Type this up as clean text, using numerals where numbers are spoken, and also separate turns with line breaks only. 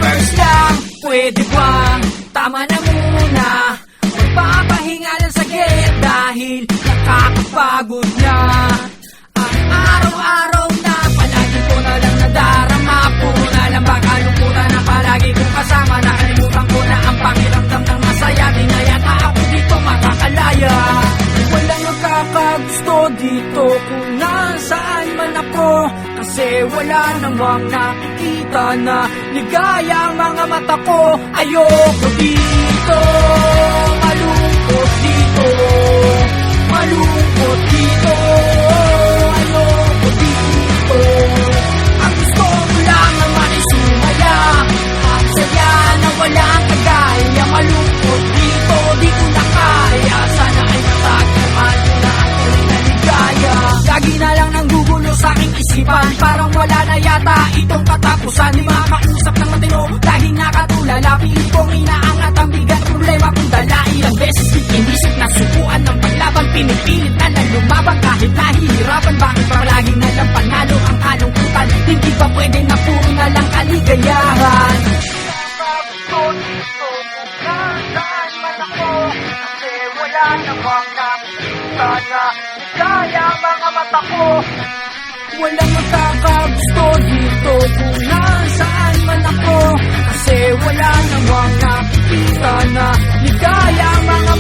first lang, pwede bang tama na muna? Magpapahinga lang saglit dahil nakakapagod na. Ang araw-araw na palagi ko na lang nadarama. Puro na lang baka lungkutan na palagi kong kasama. Nakalimutan ko na ang pakiramdam ng masaya. Di na yata ako dito makakalaya. Walang nakakagusto dito kung nasaan man ako, kasi wala namang nakikita na ligaya ang mga mata ko. Ayoko dito, malungkot dito, malungkot dito. Ayoko dito. Ang gusto ko lang naman ay sumaya. Ang saya na walang kagaya. Malungkot dito, di ko na kaya. Sana ay matagpuan ko na ang tuloy na ligaya. Lagi na lang nanggugulo sa aking isipan, parang wala na yata itong katapusan. Di makausap ng matino, laging nakatulala. Pilit kong inaangat ang bigat problema kong dala. Ilang beses inisip na subuan ng paglaban. Pinipilit na lang lumabang kahit nahihirapan. Bakit pa lagi na lang panalo ang kalungkutan? Hindi ba pwede na puro na lang kaligayahan? Kasi wala namang nakikita na ligaya mga mata ko. Walang makakagusto dito kung nasaan man ako, kasi wala namang nakikita na ligaya mga